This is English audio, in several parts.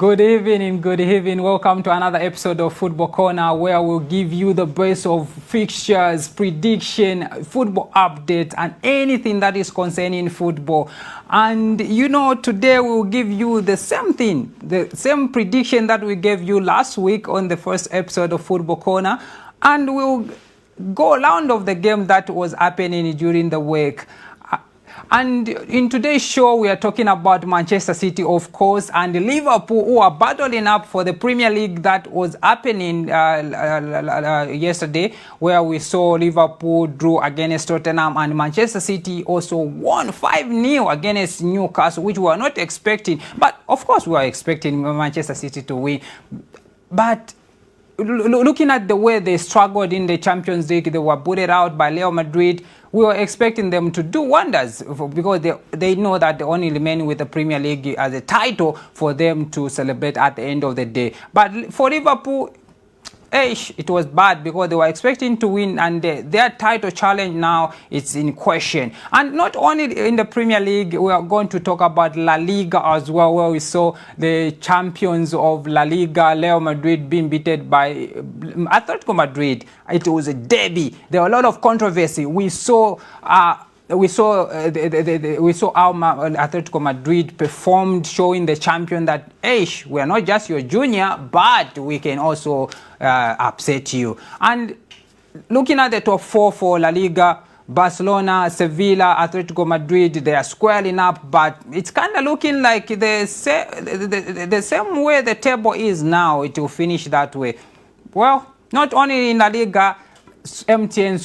Good evening. Welcome to another episode of Football Corner, where we'll give you the best of fixtures, prediction, football updates, and anything that is concerning football. And you know, today we'll give you the same thing, the same prediction that we gave you last week on the first episode of Football Corner, and we'll go round of the game that was happening during the week. And in today's show, we are talking about Manchester City, of course, and Liverpool, who are battling up for the Premier League that was happening yesterday, where we saw Liverpool drew against Tottenham, and Manchester City also won 5-0 against Newcastle, which we were not expecting. But, of course, we were expecting Manchester City to win. But looking at the way they struggled in the Champions League, they were booted out by Real Madrid. We were expecting them to do wonders because they know that they only remain with the Premier League as a title for them to celebrate at the end of the day. But for Liverpool, it was bad because they were expecting to win, and their title challenge now is in question. And not only in the Premier League, we are going to talk about La Liga as well, where we saw the champions of La Liga, Real Madrid, being beaten by Atletico Madrid. It was a derby. There were a lot of controversy. We saw how Atletico Madrid performed, showing the champion that, we are not just your junior, but we can also upset you. And looking at the top four for La Liga, Barcelona, Sevilla, Atletico Madrid, they are squaring up, but it's kind of looking like the same way the table is now, it will finish that way. Well, not only in La Liga, MTN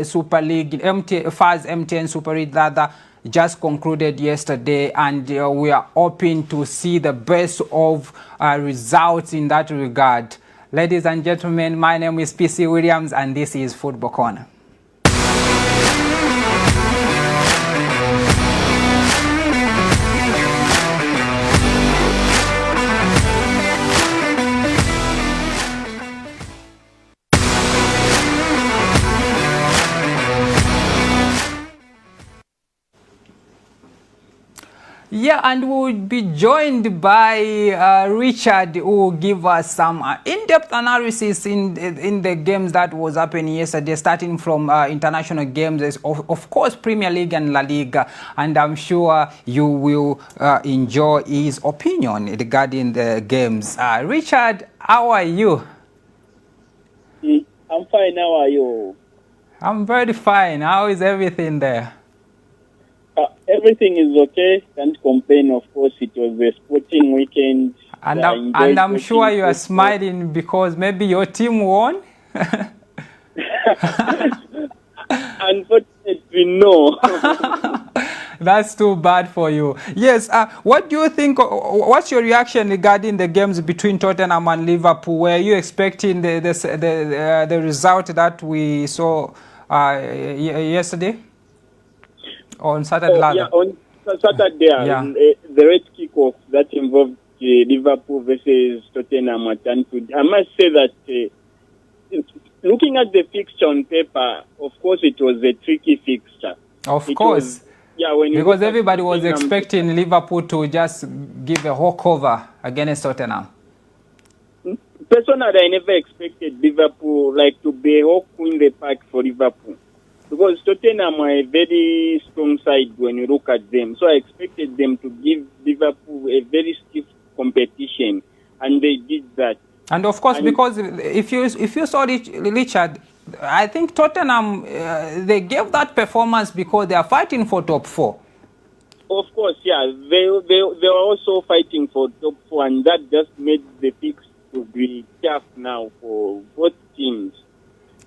Super League, MTN Super League rather, just concluded yesterday, and we are hoping to see the best of results in that regard. Ladies and gentlemen, my name is PC Williams, and this is Football Corner. Yeah, and we'll be joined by Richard, who will give us some in-depth analysis in the games that was happening yesterday, starting from international games, of course, Premier League and La Liga. And I'm sure you will enjoy his opinion regarding the games. Richard, how are you? I'm fine. How are you? I'm very fine. How is everything there? Everything is okay. Can't complain. Of course, it was a sporting weekend. And I'm sure you are smiling because maybe your team won. Unfortunately, no. That's too bad for you. Yes. What do you think? What's your reaction regarding the games between Tottenham and Liverpool? Were you expecting the result that we saw yesterday? On Saturday, on Saturday, the red kickoff that involved Liverpool versus Tottenham at Anfield. I must say that looking at the fixture on paper, of course, it was a tricky fixture. Of course. Because everybody was expecting Liverpool to just give a walkover against Tottenham. Personally, I never expected Liverpool to be a hawk in the park for Liverpool. Because Tottenham are a very strong side when you look at them. So I expected them to give Liverpool a very stiff competition, and they did that. And of course, because if you saw Richard, I think Tottenham, they gave that performance because they are fighting for top four. Of course, yeah. They were also fighting for top four, and that just made the fix to be tough now for both teams.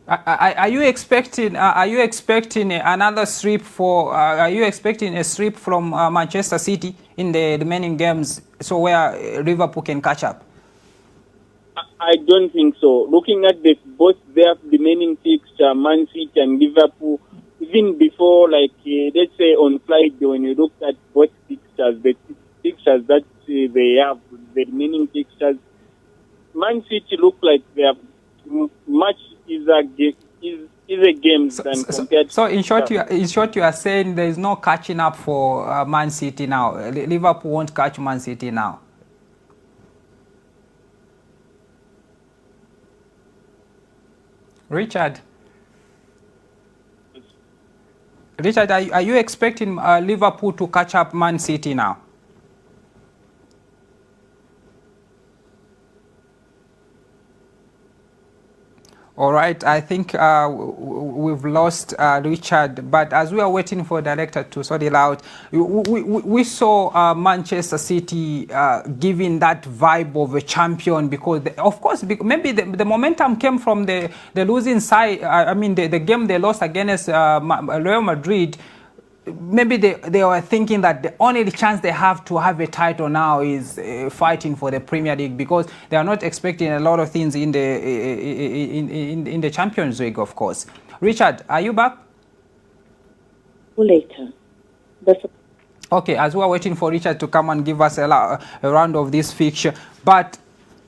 Are you expecting another sweep for? Are you expecting a sweep from Manchester City in the remaining games, so where Liverpool can catch up? I don't think so. Looking at both their remaining fixture, Man City and Liverpool, even before, let's say on Friday, when you looked at both fixtures, the fixtures that they have, the remaining fixtures, Man City look like they have much easier games than compared to. So in short, you are saying there is no catching up for Man City now. Liverpool won't catch Man City now. Richard. Richard, are you expecting Liverpool to catch up Man City now? All right, I think we've lost Richard, but as we are waiting for the director to sort it out, we saw Manchester City giving that vibe of a champion because, of course, maybe the momentum came from the losing side. I mean, the game they lost against Real Madrid. Maybe they were thinking that the only chance they have to have a title now is fighting for the Premier League because they are not expecting a lot of things in the Champions League, of course. Richard, are you back? Later. Okay, as we are waiting for Richard to come and give us a round of this fixture, but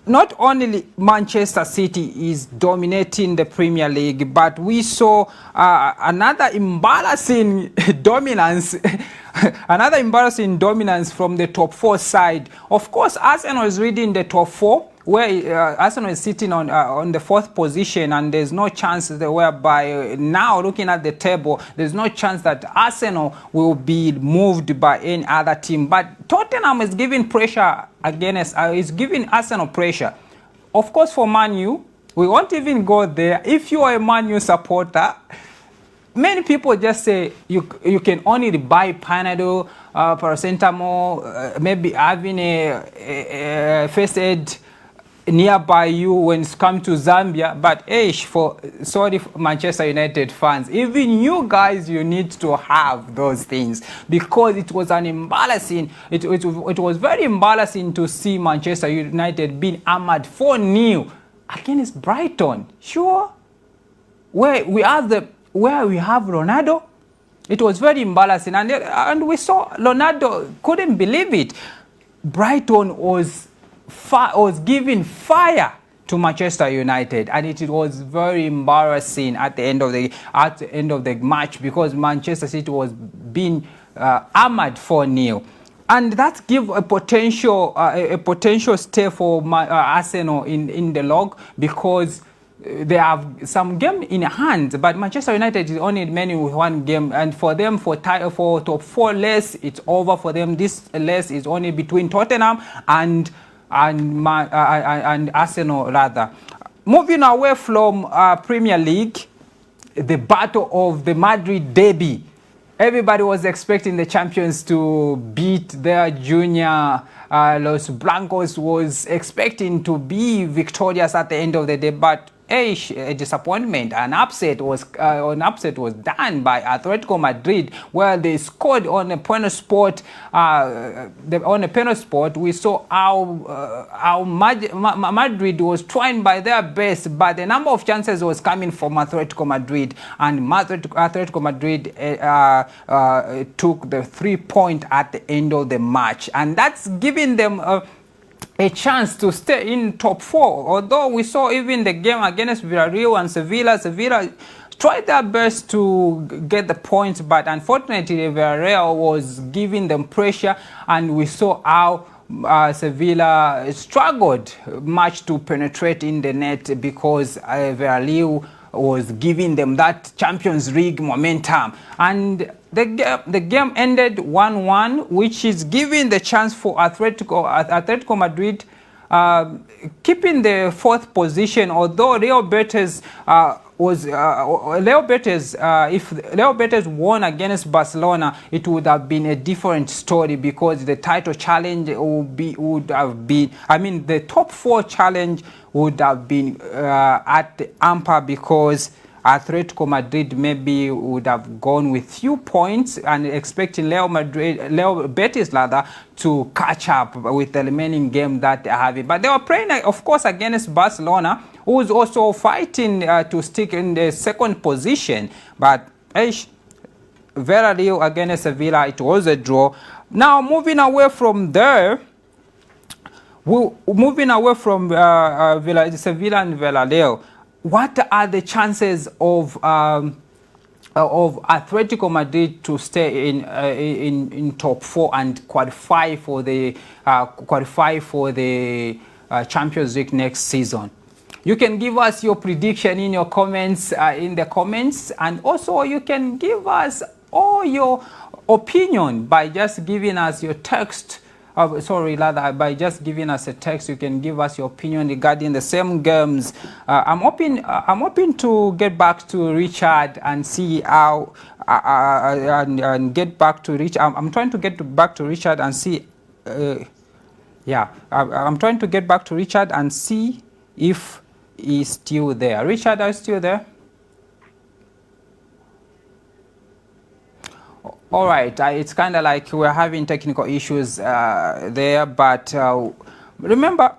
not only Manchester City is dominating the Premier League, but we saw another embarrassing dominance, another embarrassing dominance from the top four side. Of course, Arsenal is leading the top four, where Arsenal is sitting on the fourth position, and there's no chance whereby now looking at the table, there's no chance that Arsenal will be moved by any other team. But Tottenham is giving pressure against, is giving Arsenal pressure. Of course, for Man U, we won't even go there. If you are a Man U supporter, many people just say you can only buy Panadol, paracetamol, maybe having a first aid nearby you when it's come to Zambia. But sorry Manchester United fans, even you guys, you need to have those things because it was an embarrassing, it was very embarrassing to see Manchester United being hammered 4-0 against Brighton. Sure, where we have Ronaldo. It was very embarrassing, and we saw Ronaldo couldn't believe it. Brighton was giving fire to Manchester United, and it was very embarrassing at the end of the match because Manchester City was being hammered 4-0, and that give a potential stay for Arsenal in the log because they have some game in hand, but Manchester United is only remaining with one game, and for them, for top four less, it's over for them. This less is only between Tottenham and Arsenal rather. Moving away from Premier League, the battle of the Madrid derby. Everybody was expecting the champions to beat their junior. Los Blancos was expecting to be victorious at the end of the day, but a disappointment. An upset was done by Atletico Madrid, where they scored on a penalty spot. We saw how Madrid was trying by their best, but the number of chances was coming from Atletico Madrid, and Atletico Madrid took the 3 point at the end of the match, and that's giving them a chance to stay in top four. Although we saw even the game against Villarreal and Sevilla tried their best to get the points, but unfortunately Villarreal was giving them pressure, and we saw how Sevilla struggled much to penetrate in the net because Villarreal was giving them that Champions League momentum, and the game ended 1-1, which is giving the chance for Atletico Madrid keeping the fourth position. Although Real Betis if Real Betis won against Barcelona, it would have been a different story because the title challenge the top four challenge would have been at the Ampa, because Atletico Madrid maybe would have gone with few points and expecting Real Betis to catch up with the remaining game that they are having. But they were playing, of course, against Barcelona, who is also fighting to stick in the second position. But Villarreal against Sevilla, it was a draw. Now moving away from there, Sevilla and Villarreal, what are the chances of Atletico Madrid to stay in top four and qualify for the Champions League next season? You can give us your prediction in your comments, in the comments, and also you can give us all your opinion by just giving us your text. By just giving us a text, you can give us your opinion regarding the same games. I'm hoping to get back to Richard and see how and get back to Richard. I'm trying to get back to Richard and see. Yeah, I'm trying to get back to Richard and see if he's still there. Richard, are you still there? All right, it's kind of like we're having technical issues there, but remember,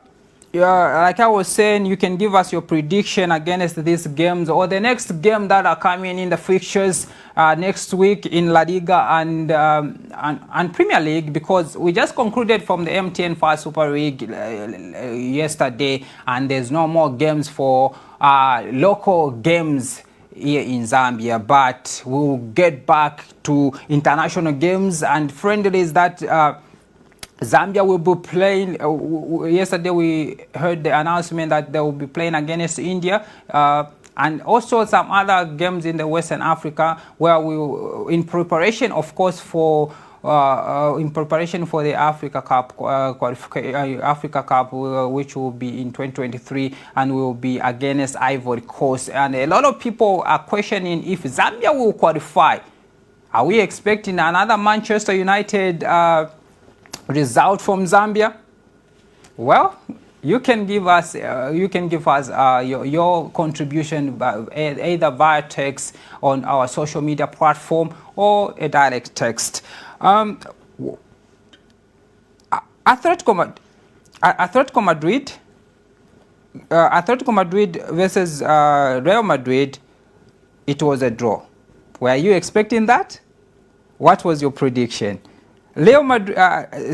like I was saying, you can give us your prediction against these games or the next game that are coming in the fixtures next week in La Liga and Premier League, because we just concluded from the MTN Fast Super League yesterday, and there's no more games for local games here in Zambia, but we'll get back to international games and friendlies that Zambia will be playing. Yesterday we heard the announcement that they will be playing against India, and also some other games in the Western Africa, where we, in preparation, of course, for the Africa Cup which will be in 2023 and will be against Ivory Coast. And a lot of people are questioning if Zambia will qualify. Are we expecting another Manchester United result from Zambia? Well, you can give us your contribution either via text on our social media platform or a direct text. Atletico Madrid versus Real Madrid, it was a draw. Were you expecting that? What was your prediction? Real Madrid,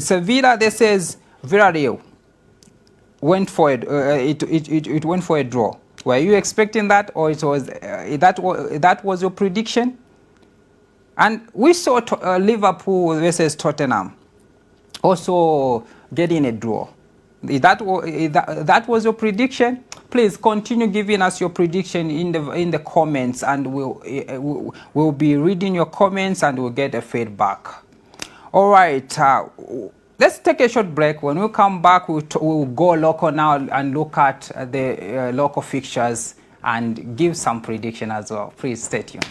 Sevilla, this says Villarreal went for it. It went for a draw. Were you expecting that, or it was that was your prediction? And we saw Liverpool versus Tottenham also getting a draw. That was your prediction? Please continue giving us your prediction in the comments, and we'll be reading your comments and we'll get a feedback. All right, let's take a short break. When we come back, we'll go local now and look at the local fixtures and give some prediction as well. Please stay tuned.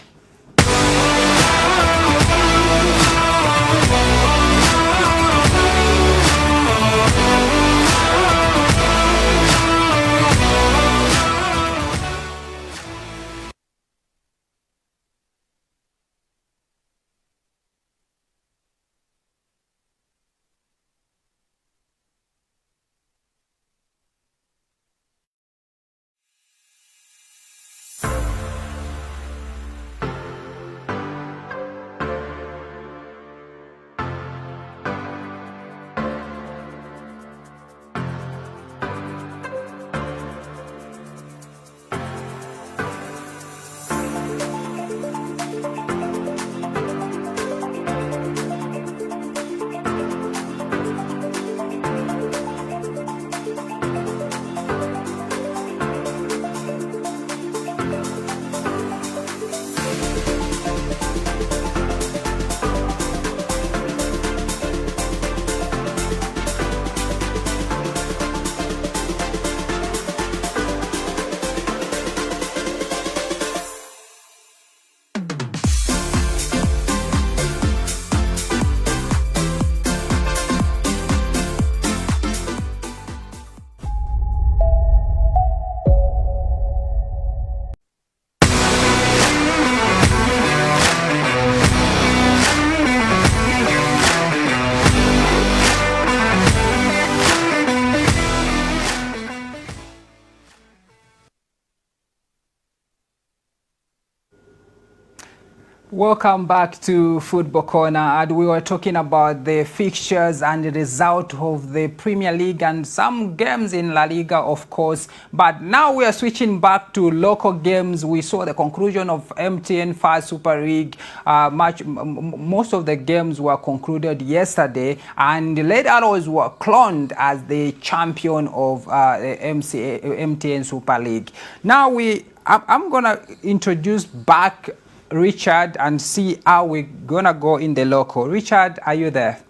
Welcome back to Football Corner, and we were talking about the fixtures and the result of the Premier League and some games in La Liga, of course. But now we are switching back to local games. We saw the conclusion of MTN First Super League match. Most of the games were concluded yesterday, and the Red Arrows were crowned as the champion of the MTN Super League. Now I'm gonna introduce back Richard and see how we're gonna go in the local. Richard, are you there?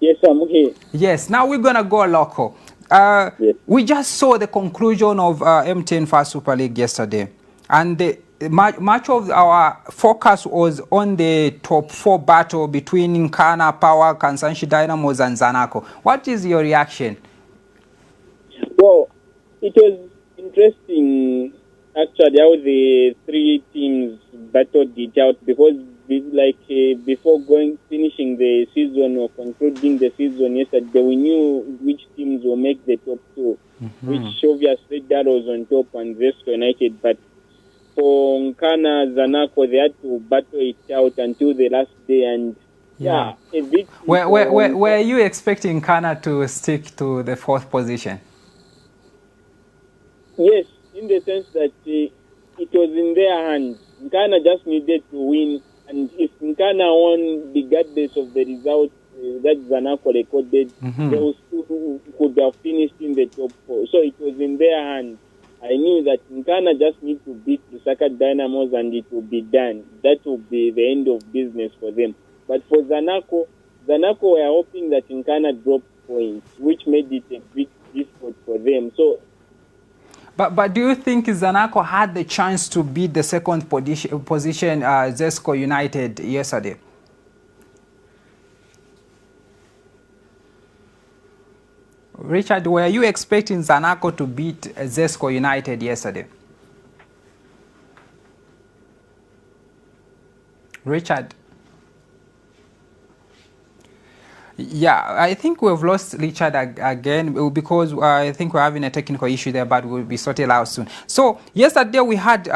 Yes, I'm here. Yes, now we're gonna go local. Yes. We just saw the conclusion of MTN First Super League yesterday, and much of our focus was on the top 4 battle between Nkana, Power, Kansanshi Dynamos and Zanaco. What is your reaction? Well, it was interesting actually how the 3 teams battled it out, because before finishing the season or concluding the season yesterday, we knew which teams will make the top 2, which obviously that was on top and Zesco United. But for Nkana, Zanaco, they had to battle it out until the last day, and a bit. Were you expecting Nkana to stick to the 4th position? Yes, in the sense that it was in their hands. Nkana just needed to win, and if Nkana won regardless of the result that Zanaco recorded, they could have finished in the top 4. So it was in their hands. I knew that Nkana just need to beat the Lusaka Dynamos and it will be done. That will be the end of business for them. But for Zanaco were hoping that Nkana dropped points, which made it a bit difficult for them. So. But do you think Zanaco had the chance to beat the 2nd position Zesco United yesterday? Richard, were you expecting Zanaco to beat Zesco United yesterday? Richard? Yeah, I think we've lost Richard again because I think we're having a technical issue there, but we'll be sorted out soon. So yesterday we had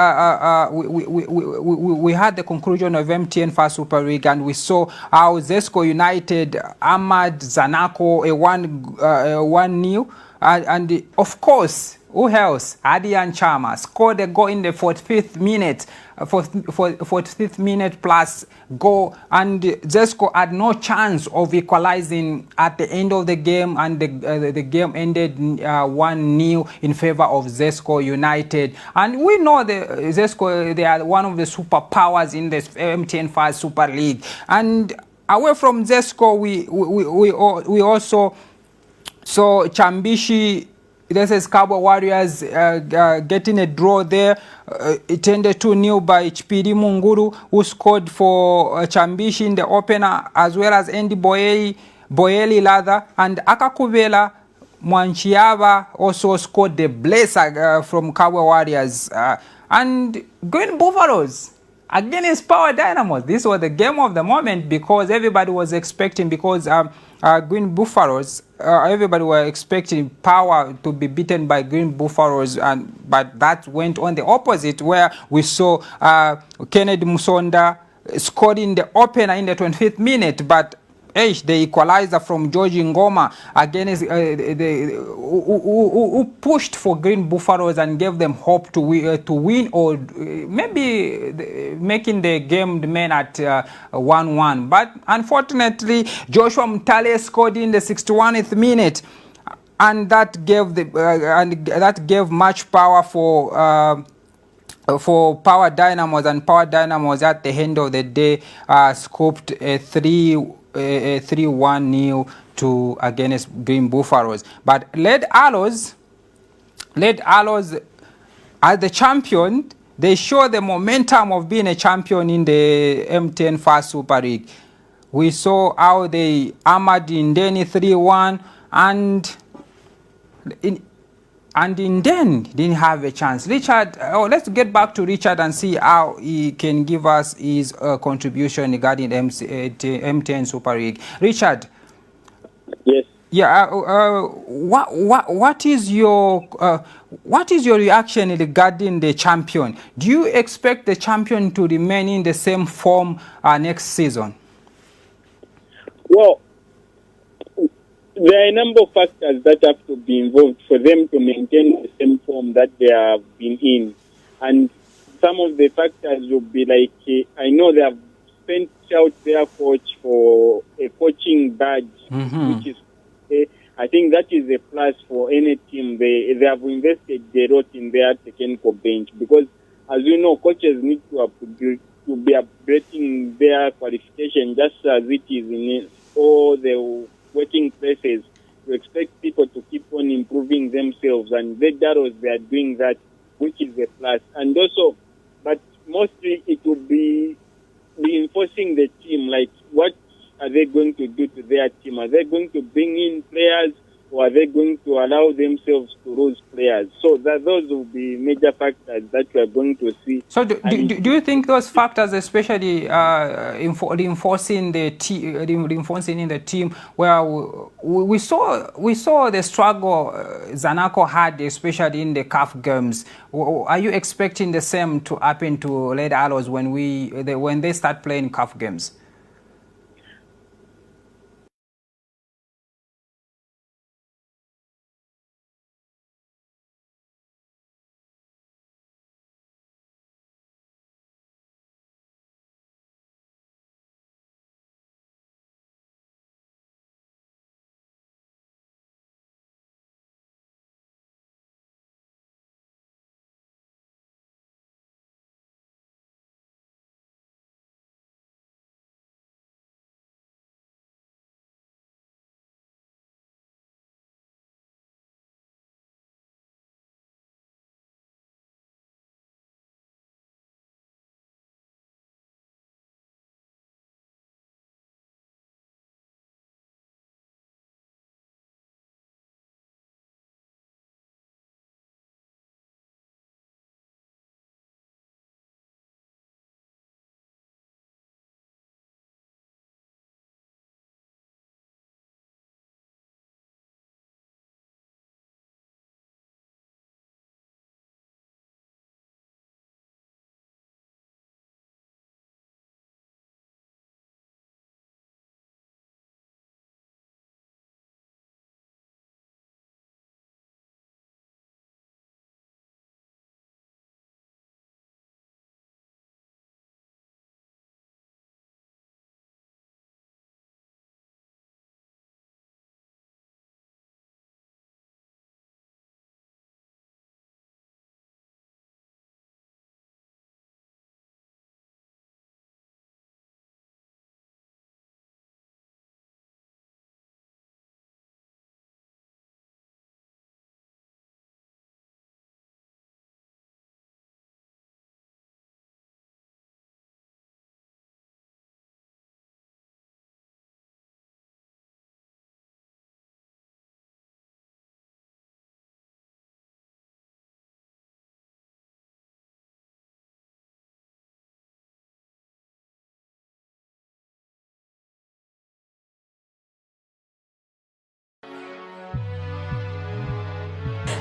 we had the conclusion of MTN First Super League, and we saw how Zesco United hammered Zanaco a 1-0, and of course, who else? Adian Chama scored a goal in the 45th minute, 45th minute plus goal, and Zesco had no chance of equalizing at the end of the game, and the game ended 1-0 in favor of Zesco United. And we know the Zesco, they are one of the superpowers in the MTN First Super League. And away from Zesco, we also saw Chambishi. This is Cabo Warriors getting a draw there. It ended 2-0 by Chpiri Munguru, who scored for Chambishi in the opener, as well as Andy Boyeli Lather, and Akakuvela Mwanchiava also scored the blazer from Cabo Warriors. And Green Buffaloes against Power Dynamos. This was the game of the moment because everybody was expecting, because Green Buffaloes, everybody were expecting Power to be beaten by Green Buffaloes, but that went on the opposite, where we saw Kennedy Musonda scored in the opener in the 25th minute, but the equalizer from George Ngoma against who pushed for Green Buffaloes and gave them hope to win, or maybe making the game remain at 1-1. But unfortunately, Joshua Mutale scored in the 61st minute, and that gave much power for Power Dynamos, and Power Dynamos at the end of the day scooped a 3-1-0 to against Green Buffaloes. But Red Arrows as the champion, they show the momentum of being a champion in the MTN First Super League. We saw how they hammered Indeni 3-1, and then didn't have a chance. Richard, let's get back to Richard and see how he can give us his contribution regarding MTN Super League. Richard. Yes. Yeah, what is your reaction regarding the champion? Do you expect the champion to remain in the same form next season? Well, there are a number of factors that have to be involved for them to maintain the same form that they have been in. And some of the factors will be like, I know they have sent out their coach for a coaching badge, which is, I think that is a plus for any team. They have invested a lot in their technical bench because, as you know, coaches need to be upgrading their qualification just as it is in all the working places. You expect people to keep on improving themselves, and the Jaros, they are doing that, which is a plus. And also, but mostly it will be reinforcing the team, like what are they going to do to their team? Are they going to bring in players, or are they going to allow themselves to lose players? So those will be major factors that we are going to see. So do you think those factors, especially reinforcing the team, where we saw the struggle Zanaco had, especially in the CAF games? Are you expecting the same to happen to Red Arrows when they start playing CAF games?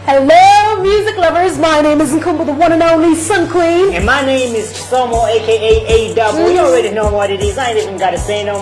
Hello, music lovers. My name is Nkumba, the one and only Sun Queen. And my name is Chisomo, aka A Double. You already know what it is. I ain't even gotta say no more.